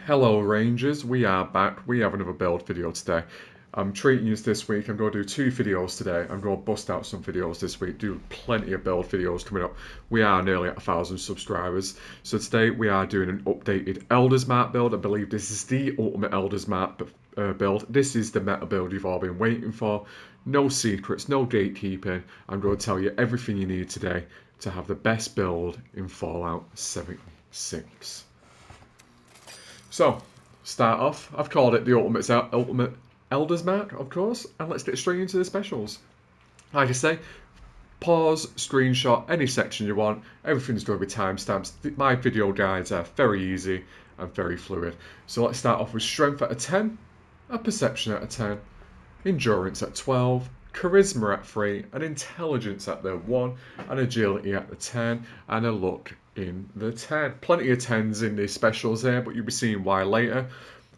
Hello Rangers, we are back. We have another build video today. I'm treating you this week. I'm going to do 2 videos today. I'm going to bust out some videos this week, do plenty of build videos coming up. We are nearly at 1,000 subscribers. So today we are doing an updated Elders Mark build. I believe this is the ultimate Elders Mark build. This is the meta build you've all been waiting for. No secrets, no gatekeeping. I'm going to tell you everything you need today to have the best build in Fallout 76. So, start off, I've called it the ultimate Elders Mark, of course, and let's get straight into the specials. Like I say, pause, screenshot, any section you want, everything's going to be timestamps. My video guides are very easy and very fluid. So let's start off with Strength at a 10, a Perception at a 10, Endurance at 12, Charisma at 3, and Intelligence at the 1, and Agility at the 10, and a Luck in the 10. Plenty of 10s in these specials here, but you'll be seeing why later.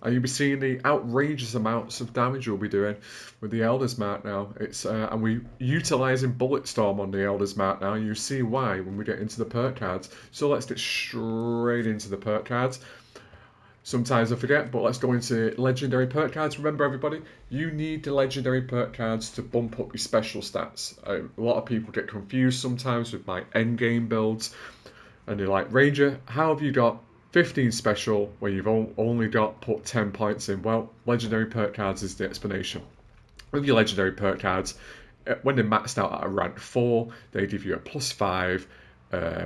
And you'll be seeing the outrageous amounts of damage you'll be doing with the Elders Mark now. And we're utilising Bulletstorm on the Elders Mark now. You see why when we get into the perk cards. So let's get straight into the perk cards. Sometimes I forget, but let's go into Legendary Perk Cards. Remember, everybody, you need the Legendary Perk Cards to bump up your special stats. A lot of people get confused sometimes with my endgame builds, and they're like, Ranger, how have you got 15 special when you've only got put 10 points in? Well, Legendary Perk Cards is the explanation. With your Legendary Perk Cards, when they're maxed out at a rank 4, they give you a +5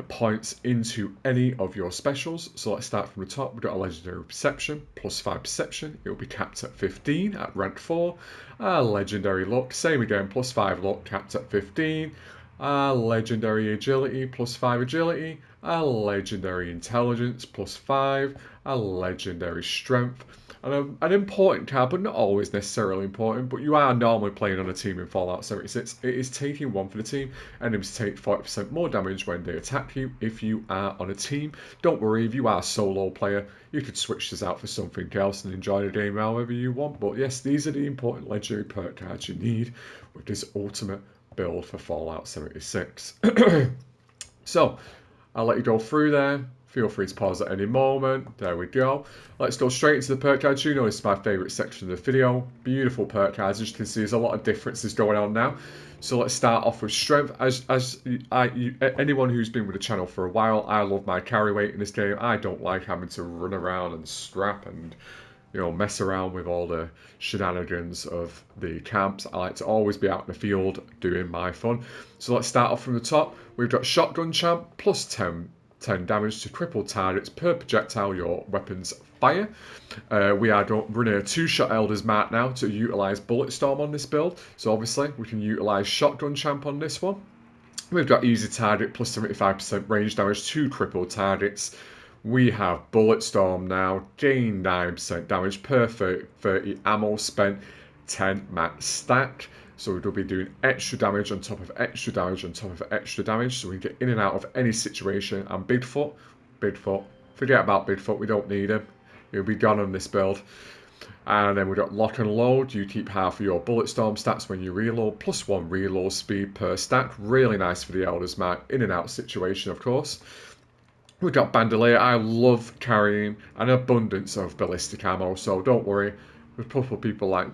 points into any of your specials. So let's start from the top. We've got a Legendary Perception, +5 Perception. It will be capped at 15 at rank 4. Legendary Luck, same again, +5 Luck, capped at 15. Legendary Agility, +5 Agility. Legendary Intelligence, +5. Legendary Strength. And an important card, but not always necessarily important, but you are normally playing on a team in Fallout 76. It is taking 1 for the team. Enemies take 40% more damage when they attack you if you are on a team. Don't worry, if you are a solo player, you could switch this out for something else and enjoy the game however you want. But yes, these are the important legendary perk cards you need with this ultimate build for Fallout 76. So, I'll let you go through there. Feel free to pause at any moment. There we go. Let's go straight into the perk cards. You know this is my favourite section of the video. Beautiful perk cards. As you can see, there's a lot of differences going on now. So let's start off with Strength. Anyone who's been with the channel for a while, I love my carry weight in this game. I don't like having to run around and strap and mess around with all the shenanigans of the camps. I like to always be out in the field doing my fun. So let's start off from the top. We've got Shotgun Champ, +10 damage to crippled targets per projectile your weapons fire. We are running a 2-shot Elders Mark now to utilise Bulletstorm on this build. So obviously we can utilise Shotgun Champ on this one. We've got Easy Target, +75% range damage to crippled targets. We have Bulletstorm now, gain 9% damage per 30 ammo spent, 10 max stack. So we'll be doing extra damage on top of extra damage on top of extra damage. So we can get in and out of any situation. And Bigfoot, forget about Bigfoot, we don't need him. He'll be gone on this build. And then we've got Lock and Load. You keep half of your Bulletstorm stats when you reload, +1 reload speed per stack. Really nice for the Elders Mark, in and out situation, of course. We've got Bandolier. I love carrying an abundance of ballistic ammo, so don't worry. There's a couple of people like,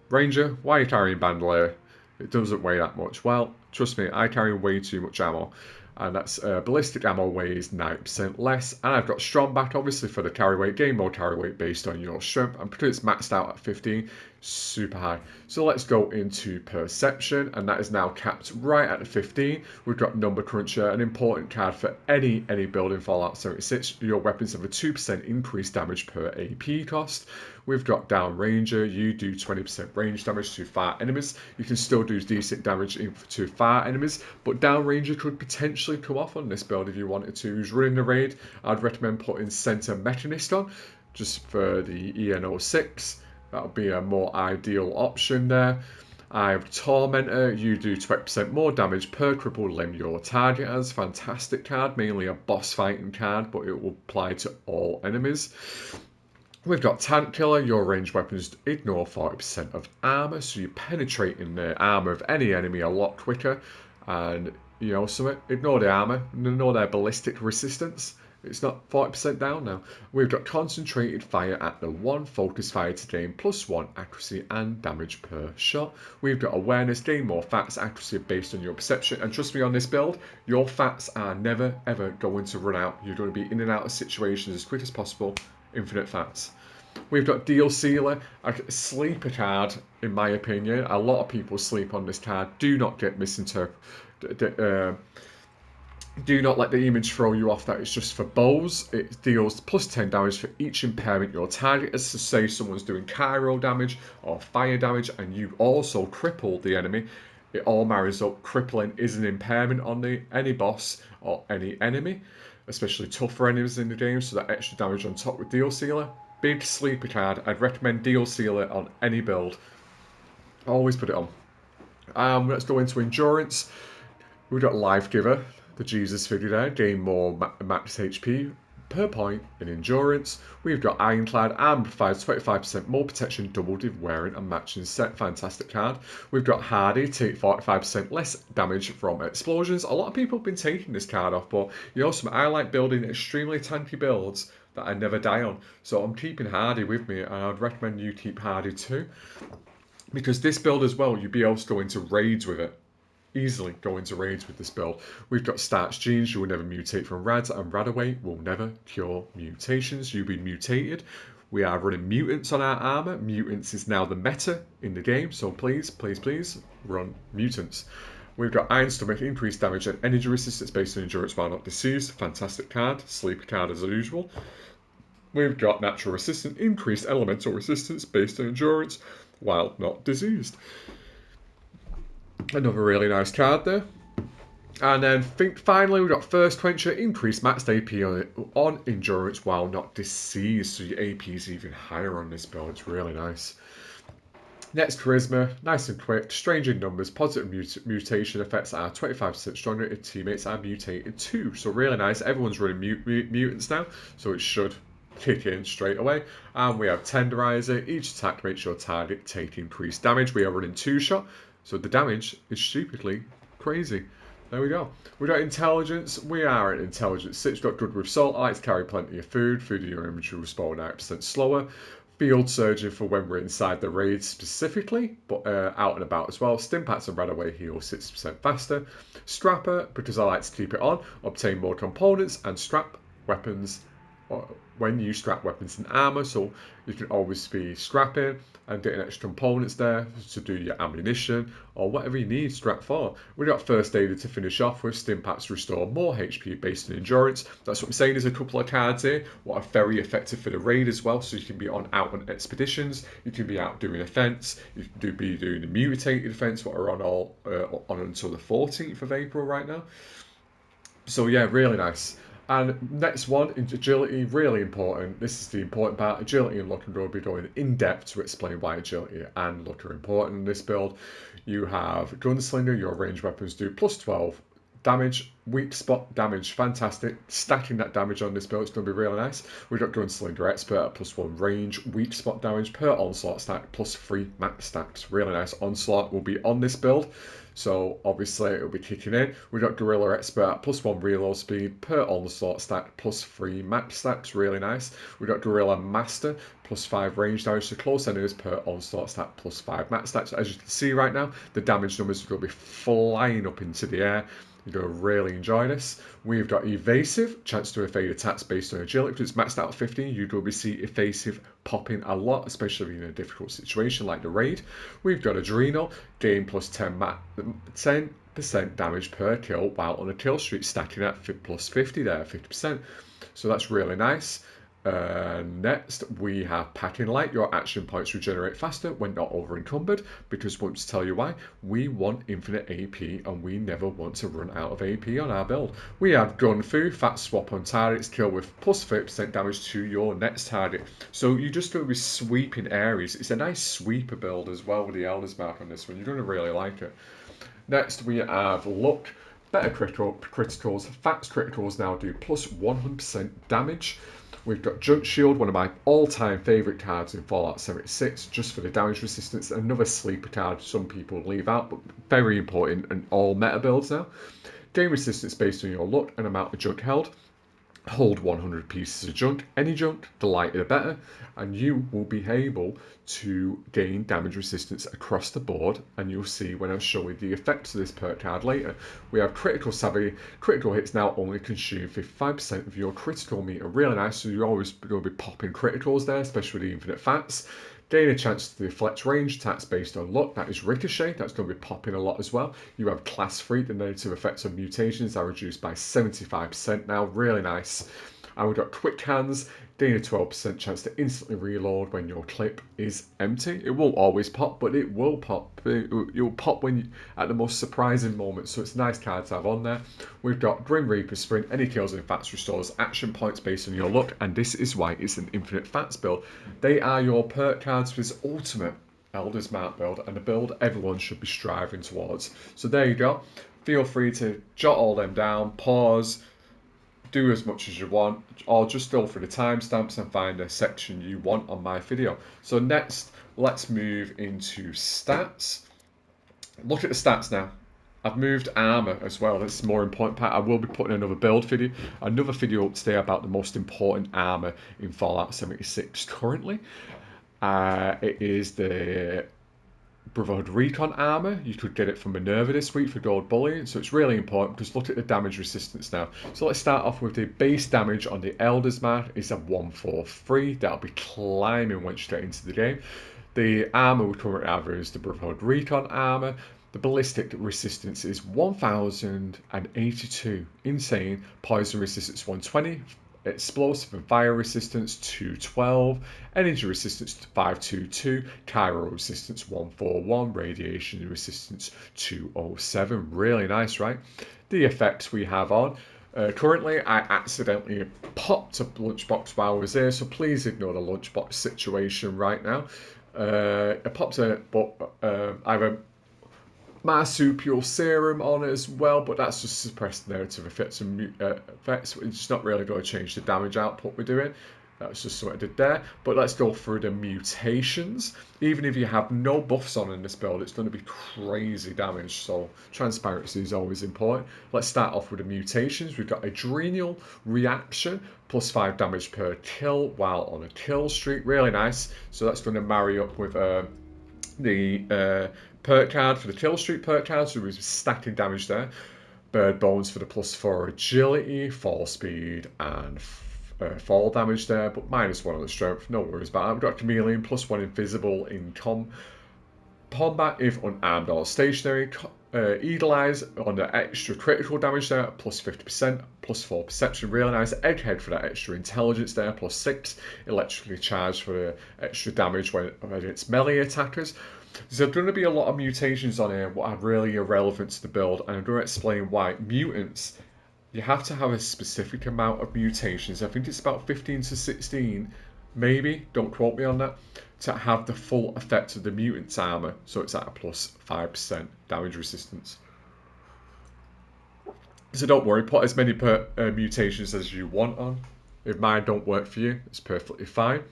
Ranger, why are you carrying Bandolier? It doesn't weigh that much. Well, trust me, I carry way too much ammo. And that's ballistic ammo weighs 9% less. And I've got Strong Back, obviously, for the carry weight. Game mode carry weight based on your strength. And because it's maxed out at 15, super high. So let's go into Perception. And that is now capped right at the 15. We've got Number Cruncher, an important card for any build in Fallout 76. Your weapons have a 2% increased damage per AP cost. We've got Down Ranger. You do 20% range damage to far enemies. You can still do decent damage to far enemies, but Down Ranger could potentially come off on this build if you wanted to. Who's running the raid? I'd recommend putting Center Mechanist on, just for the EN06. That would be a more ideal option there. I have Tormentor. You do 20% more damage per crippled limb your target has. Fantastic card, mainly a boss fighting card, but it will apply to all enemies. We've got Tank Killer. Your ranged weapons ignore 40% of armor, so you're penetrating the armor of any enemy a lot quicker. And, something, ignore the armor, ignore their ballistic resistance. It's not 40% down now. We've got concentrated fire at the 1, focus fire to gain +1 accuracy and damage per shot. We've got awareness, gain more fats, accuracy based on your perception. And trust me, on this build, your fats are never ever going to run out. You're going to be in and out of situations as quick as possible. Infinite fats. We've got Deal Sealer, a sleeper card, in my opinion. A lot of people sleep on this card. Do not get misinterpreted. Do not let the image throw you off that it's just for bows. It deals +10 damage for each impairment your target is. To say someone's doing Cairo damage or fire damage and you also cripple the enemy. It all marries up. Crippling is an impairment on any boss or any enemy, especially tougher enemies in the game, so that extra damage on top with Deal Sealer. Big sleeper card. I'd recommend Deal Sealer on any build. Always put it on. Let's go into Endurance. We've got Life Giver, the Jesus figure there, gain more max HP per point in Endurance. We've got Ironclad and provides 25% more protection, double wearing and matching set. Fantastic card. We've got Hardy, take 45% less damage from explosions. A lot of people have been taking this card off, but you know, I like building extremely tanky builds that I never die on. So I'm keeping Hardy with me, and I'd recommend you keep Hardy too. Because this build as well, you'll be able to go into raids with it. Easily go into raids with this build. We've got Starch Genes, you will never mutate from Rads, and Radaway will never cure mutations. You'll be mutated. We are running mutants on our armor. Mutants is now the meta in the game, so please, please, please run mutants. We've got Iron Stomach, increased damage and energy resistance based on endurance while not diseased. Fantastic card. Sleeper card as usual. We've got Natural Resistance, increased elemental resistance based on endurance while not diseased. Another really nice card there. And then finally we've got First Quencher, increased max AP on endurance while not diseased. So your AP is even higher on this build. It's really nice. Next, Charisma, nice and quick. Strange in numbers, positive mutation effects are 25% stronger if teammates are mutated too. So really nice. Everyone's running mutants now, so it should kick in straight away. And we have Tenderizer. Each attack makes your target take increased damage. We are running 2-shot. So the damage is stupidly crazy. There we go. We got Intelligence. We are at Intelligence 6. Got Good with Salt. I like to carry plenty of food. Food in your inventory will spawn 9% slower. Field Surgeon for when we're inside the raid specifically, but out and about as well. Stimpaks and Radaway heal 6% faster. Strapper, because I like to keep it on. Obtain more components and strap weapons when you strap weapons and armor, so you can always be scrapping and getting extra components there to do your ammunition or whatever you need strap for. We got First Aider to finish off with. Stimpaks restore more HP based on endurance. That's what I'm saying. There's a couple of cards here what are very effective for the raid as well, so you can be out on expeditions, you can be out doing offense, you can be doing the mutated offense, what are on until the 14th of April right now. So yeah, really nice. And next one is agility, really important. This is the important part. Agility and luck, and we'll be going in depth to explain why agility and luck are important in this build. You have Gunslinger, your ranged weapons do +12 damage, weak spot damage, fantastic. Stacking that damage on this build is going to be really nice. We've got Gunslinger Expert at +1 range, weak spot damage per onslaught stack, +3 max stacks. Really nice. Onslaught will be on this build, so obviously it'll be kicking in. We've got Gorilla Expert at +1 reload speed per onslaught stack, +3 max stacks. Really nice. We've got Gorilla Master, +5 range damage to close enemies per onslaught stack, +5 max stacks. As you can see right now, the damage numbers are going to be flying up into the air. You're going to really enjoy this. We've got Evasive, chance to evade attacks based on agility. If it's maxed out at 15, you will see Evasive popping a lot, especially in a difficult situation like the raid. We've got Adrenal, gain +10% damage per kill while on a kill streak, stacking at +50 there, 50%. So that's really nice. Next, we have Packing Light. Your action points regenerate faster when not over encumbered, because I want to tell you why. We want infinite AP and we never want to run out of AP on our build. We have Gun Fu, fat swap on targets, kill with +30% damage to your next target. So you're just going to be sweeping areas. It's a nice sweeper build as well with the Elder's Mark on this one. You're going to really like it. Next, we have Luck. Better criticals. Fats criticals now do +100% damage. We've got Junk Shield, one of my all-time favourite cards in Fallout 76, just for the damage resistance. Another sleeper card some people leave out, but very important in all meta builds now. Game resistance based on your luck and amount of junk held. hold 100 pieces of junk, any junk, the lighter the better, and you will be able to gain damage resistance across the board. And you'll see when I show you the effects of this perk card later. We have critical savvy. Critical hits now only consume 55% of your critical meter. Really nice, so you're always going to be popping criticals there, especially with the infinite fats. Gain a chance to deflect range attacks based on luck. That is Ricochet. That's going to be popping a lot as well. You have Class 3. The negative effects of mutations are reduced by 75% now. Really nice. And we've got Quick Hands. Gain a 12% chance to instantly reload when your clip is empty. It won't always pop, but it will pop. You'll pop when you, at the most surprising moments. So it's a nice card to have on there. We've got Grim Reaper Sprint. Any kills in fats restores action points based on your luck. And this is why it's an infinite fats build. They are your perk cards for this ultimate Elder's Mark build, and a build everyone should be striving towards. So there you go. Feel free to jot all them down, pause, do as much as you want, or just go for the timestamps and find a section you want on my video. So next, let's move into stats. Look at the stats now. I've moved armor as well. That's the more important part. I will be putting another video up today about the most important armor in Fallout 76 currently. It is the Brotherhood Recon armor. You could get it from Minerva this week for gold bullion, so it's really important because look at the damage resistance now. So let's start off with the base damage on the Elder's Mark is a 143. That'll be climbing once you get into the game. The armor we currently have is the Brotherhood Recon armor. The ballistic resistance is 1082. Insane. Poison resistance 120. Explosive and fire resistance 212, energy resistance 522, chiral resistance 141, radiation resistance 207. Really nice, right? The effects we have on. Currently, I accidentally popped a lunchbox while I was there, so please ignore the lunchbox situation right now. I popped it, but I have a marsupial serum on it as well, but that's just suppressed narrative effects and effects. It's not really going to change the damage output we're doing. That's just what I did there. But let's go through the mutations. Even if you have no buffs on in this build, it's going to be crazy damage. So transparency is always important. Let's start off with the mutations. We've got Adrenal Reaction, plus 5 damage per kill while on a kill streak. Really nice. So that's going to marry up with the perk card for the kill streak perk card, so we're stacking damage there. Bird Bones for the plus 4 agility, fall speed, and fall damage there, but -1 on the strength, no worries about that. We've got Chameleon, +1 invisible in combat if unarmed or stationary. Eagle Eyes on the extra critical damage there, +50%, +4 perception, really nice. Egghead for that extra intelligence there, +6. Electrically charged for the extra damage when it's melee attackers. There's going to be a lot of mutations on here what are really irrelevant to the build, and I'm going to explain why. Mutants, you have to have a specific amount of mutations. I think it's about 15 to 16, maybe, don't quote me on that, to have the full effect of the mutant's armor. So it's at a +5% damage resistance. So don't worry, put as many mutations as you want on. If mine don't work for you, it's perfectly fine.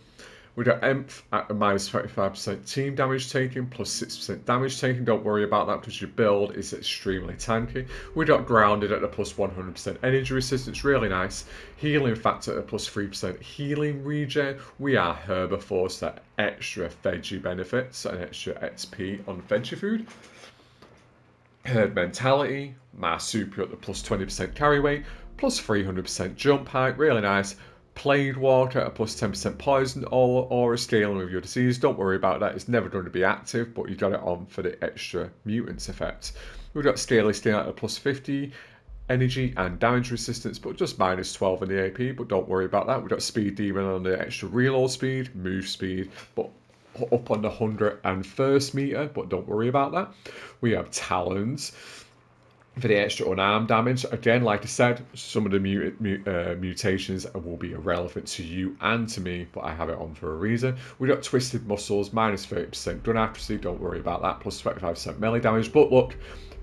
We've got EMF at a -35% team damage taken, +6% damage taken. Don't worry about that because your build is extremely tanky. We got Grounded at a +100% energy resistance, really nice. Healing factor at a +3% healing regen. We are herbivores, that extra veggie benefits and extra XP on veggie food. Herd mentality, marsupial at the +20% carry weight, +300% jump height, really nice. Plague Walker at a +10% poison or a scaling with your disease. Don't worry about that, it's never going to be active, but you got it on for the extra mutants effect. We've got Scaly Sting at a +50 energy and damage resistance, but just -12 in the AP, but don't worry about that. We've got Speed Demon on the extra reload speed, move speed, but up on the 101st meter, but don't worry about that. We have Talons for the extra unarmed damage. Again, like I said, some of the mutations will be irrelevant to you and to me, but I have it on for a reason. We got Twisted Muscles, -30% gun accuracy, don't worry about that, +25% melee damage, but look,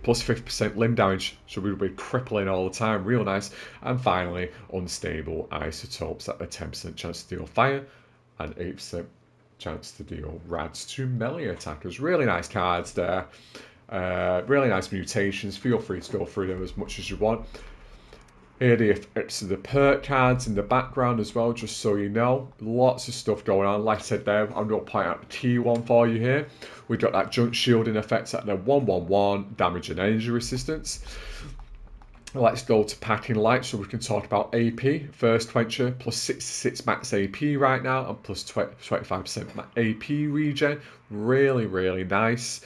+50% limb damage, so we'll be crippling all the time, real nice. And finally, Unstable Isotopes at a 10% chance to deal fire and 8% chance to deal rads to melee attackers. Really nice cards there. Really nice mutations. Feel free to go through them as much as you want. Here the effects of the perk cards in the background as well, just so you know. Lots of stuff going on. Like I said there, I'm going to point out the key one for you here. We've got that junk shielding effect at the 111 damage and energy resistance. Let's go to packing light so we can talk about AP. First quencher plus 66 max AP right now and plus 25% AP regen. Really nice.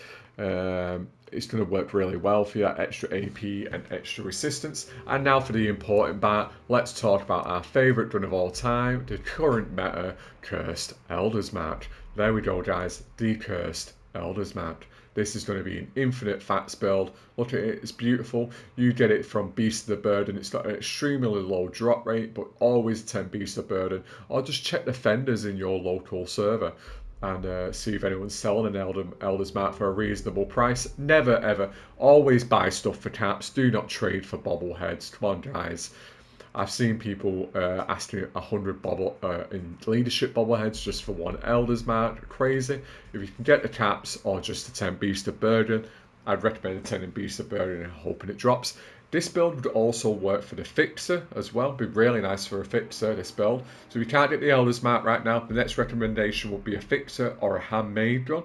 It's going to work really well for your extra AP and extra resistance. And now for the important part, let's talk about our favourite gun of all time, the current meta Cursed Elders Mark. There we go, guys, the Cursed Elders Mark. This is going to be an infinite fats build. Look at it, it's beautiful. You get it from Beast of the Burden. It's got an extremely low drop rate, but always 10 Beast of Burden. Or just check the fenders in your local server and see if anyone's selling an Elder's Mark for a reasonable price. Never ever. Always buy stuff for caps. Do not trade for bobbleheads. Come on, guys. I've seen people asking 100 in leadership bobbleheads just for one Elder's Mark. Crazy. If you can get the caps or just the 10 Beast of Burden, I'd recommend the 10 in Beast of Burden and hoping it drops. This build would also work for the Fixer as well. Be really nice for a Fixer, this build. So if you can't get the Elder's Mark right now, the next recommendation would be a Fixer or a handmade gun.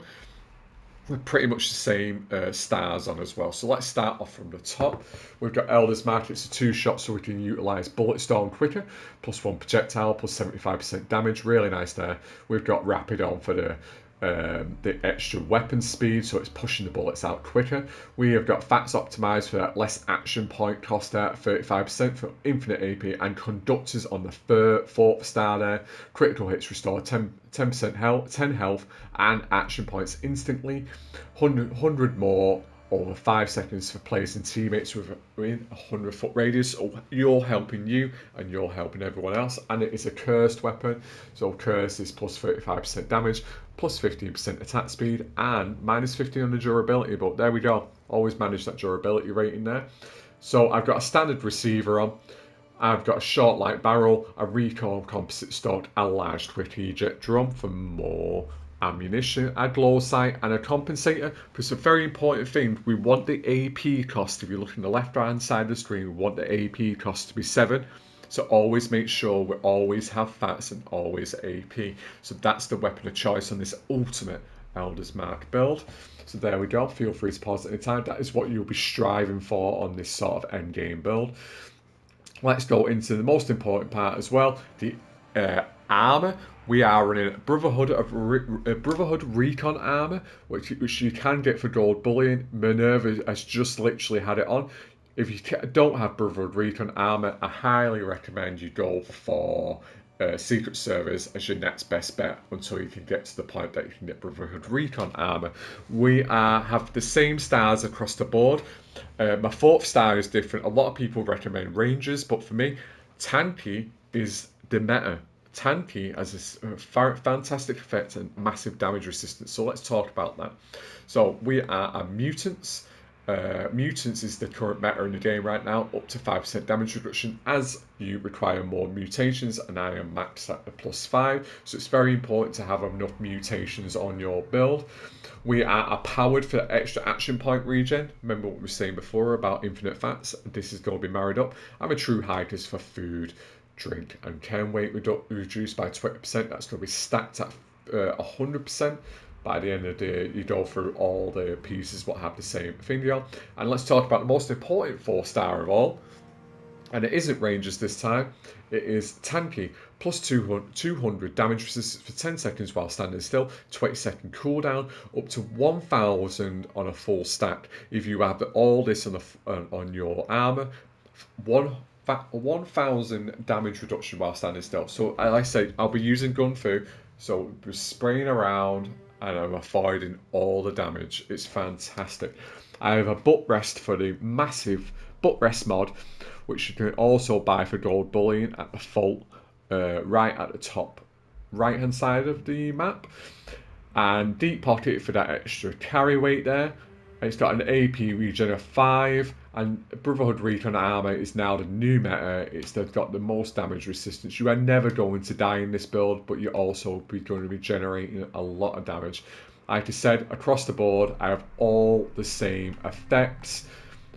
With pretty much the same stars on as well. So let's start off from the top. We've got Elder's Mark. It's a 2-shot, so we can utilise Bullet Storm quicker. Plus 1 projectile, plus 75% damage. Really nice there. We've got Rapid on for the extra weapon speed, so it's pushing the bullets out quicker. We have got Fats optimized for that less action point cost there at 35% for infinite AP, and Conductors on the 4th star there. Critical hits restore 10% health, 10 health and action points instantly. 100 more over 5 seconds for players and teammates within a 100-foot radius. So you're helping you and you're helping everyone else. And it is a cursed weapon. So curse is plus 35% damage, plus 15% attack speed, and minus 15 on the durability. But there we go. Always manage that durability rating there. So I've got a standard receiver on. I've got a short light barrel, a Recon composite stock, a large quick eject drum for more ammunition, a glow sight, and a compensator. Because a very important thing, we want the AP cost. If you look on the left hand side of the screen, we want the AP cost to be 7. So always make sure we always have fats and always AP. So that's the weapon of choice on this ultimate Elder's Mark build. So there we go. Feel free to pause at any time. That is what you'll be striving for on this sort of end game build. Let's go into the most important part as well, the armor. We are running Brotherhood Recon armor, which you can get for gold bullion. Minerva has just literally had it on. If you don't have Brotherhood Recon armor, I highly recommend you go for Secret Service as your next best bet until you can get to the point that you can get Brotherhood Recon armor. We have the same stars across the board. My 4th star is different. A lot of people recommend Rangers, but for me, Tanky is the meta. Tanky has a fantastic effect and massive damage resistance. So let's talk about that. So we are a Mutants. Mutants is the current meta in the game right now, up to 5% damage reduction as you require more mutations, and I am maxed at the plus 5, so it's very important to have enough mutations on your build. We are powered for extra action point regen. Remember what we were saying before about infinite fats? This is going to be married up. I'm a true hikers for food, drink, and chem weight reduced by 20%. That's going to be stacked at 100%. By the end of the day, you go through all the pieces what have the same thing on. And let's talk about the most important 4-star of all. And it isn't Rangers this time. It is Tanky, plus 200 damage resistance for 10 seconds while standing still, 20-second cooldown, up to 1,000 on a full stack. If you have all this on your armor, 1,000 damage reduction while standing still. So as I say, I'll be using gun fu, so we're spraying around and I'm avoiding all the damage. It's fantastic. I have a butt rest for the massive butt rest mod, which you can also buy for gold bullion at the fault, right at the top right hand side of the map. And deep pocket for that extra carry weight there. It's got an AP regen of 5, and Brotherhood Recon armor is now the new meta. It's got the most damage resistance. You are never going to die in this build, but you're also going to be generating a lot of damage. Like I said, across the board, I have all the same effects.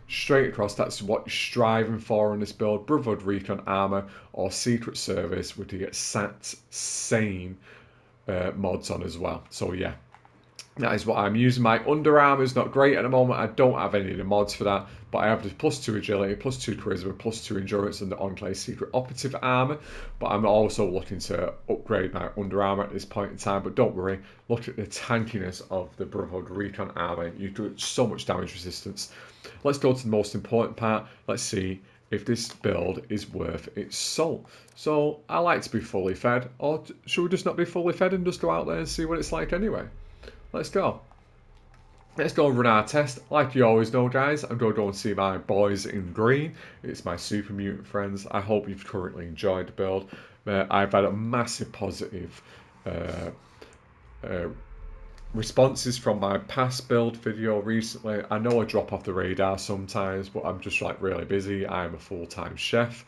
straight across. That's what you're striving for in this build. Brotherhood, Recon, Armor, or Secret Service, with the exact same mods on as well. So yeah, that is what I'm using. My Under Armour is not great at the moment. I don't have any of the mods for that, but I have the +2 agility, +2 charisma, +2 endurance, and the Enclave Secret Operative Armour. But I'm also looking to upgrade my Under Armour at this point in time. But don't worry, look at the tankiness of the Brotherhood Recon Armour. You do so much damage resistance. Let's go to the most important part. Let's see if this build is worth its salt. So I like to be fully fed, or should we just not be fully fed and just go out there and see what it's like anyway? Let's go. Let's go and run our test. Like you always know, guys, I'm going to go and see my boys in green. It's my super mutant friends. I hope you've currently enjoyed the build. I've had a massive positive responses from my past build video recently. I know I drop off the radar sometimes, but I'm just like really busy. I'm a full-time chef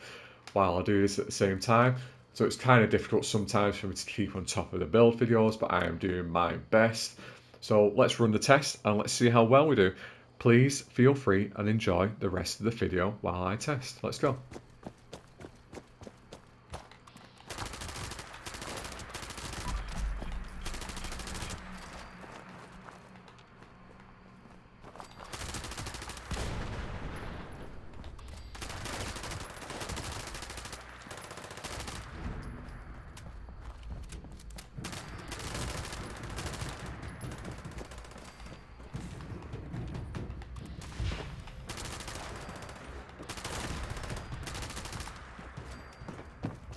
while I do this at the same time. So it's kind of difficult sometimes for me to keep on top of the build videos, but I am doing my best. So let's run the test and let's see how well we do. Please feel free and enjoy the rest of the video while I test. Let's go.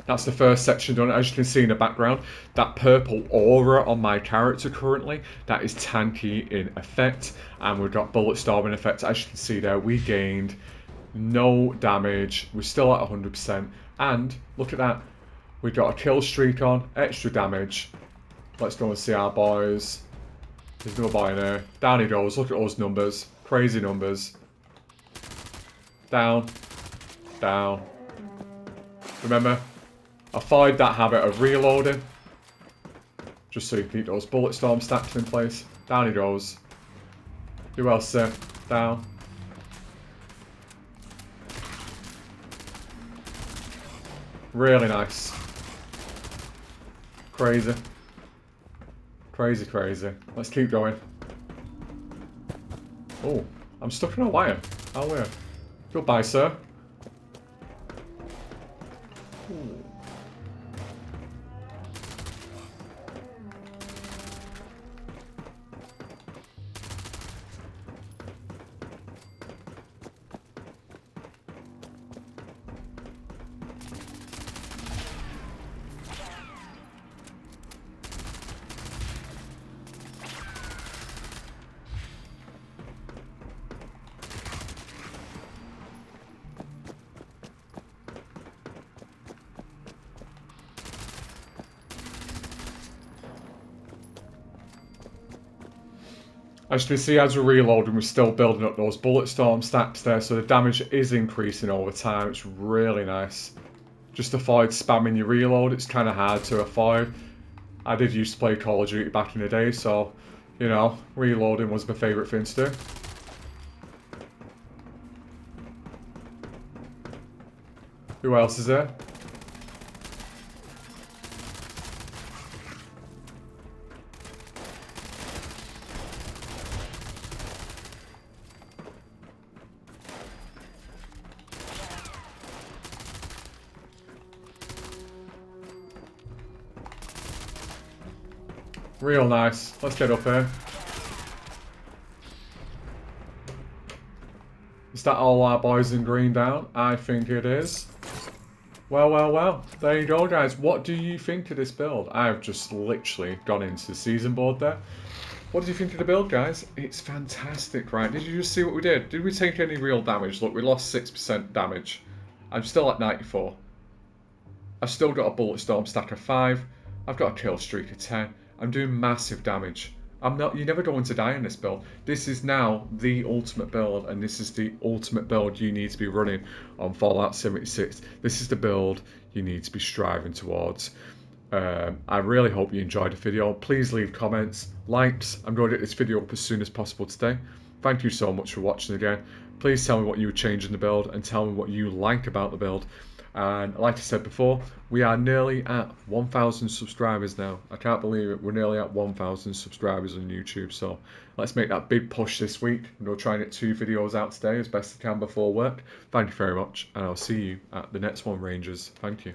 That's the first section done. As you can see in the background, that purple aura on my character currently, that is tanky in effect. And we've got bullet storm in effect. As you can see there, we gained no damage. We're still at 100%. And look at that. We've got a kill streak on, extra damage. Let's go and see our boys. There's no boy in there. Down he goes. Look at those numbers. Crazy numbers. Down. Down. Remember, avoid that habit of reloading, just so you keep those bullet storm stacks in place. Down he goes. Who else there? Down. Really nice. Crazy. Crazy, crazy. Let's keep going. Oh, I'm stuck in a wire. How weird. Goodbye, sir. Ooh. As you can see, as we're reloading, we're still building up those bullet storm stacks there, so the damage is increasing over time. It's really nice. Just avoid spamming your reload. It's kind of hard to avoid. I did used to play Call of Duty back in the day, so, you know, reloading was my favourite thing to do. Who else is there? Real nice. Let's get up here. Is that all our boys in green down? I think it is. Well, well, well. There you go, guys. What do you think of this build? I've just literally gone into the season board there. What did you think of the build, guys? It's fantastic, right? Did you just see what we did? Did we take any real damage? Look, we lost 6% damage. I'm still at 94. I've still got a bullet storm stack of 5. I've got a kill streak of 10. I'm doing massive damage. You're never going to die in this build. This is now the ultimate build, and this is the ultimate build you need to be running on Fallout 76. This is the build you need to be striving towards. I really hope you enjoyed the video. Please leave comments, likes. I'm going to get this video up as soon as possible today. Thank you so much for watching again. Please tell me what you would change in the build and tell me what you like about the build. And like I said before, we are nearly at 1,000 subscribers now. I can't believe it. We're nearly at 1,000 subscribers on YouTube. So let's make that big push this week. I'm going to try and get 2 videos out today as best I can before work. Thank you very much, and I'll see you at the next one, Rangers. Thank you.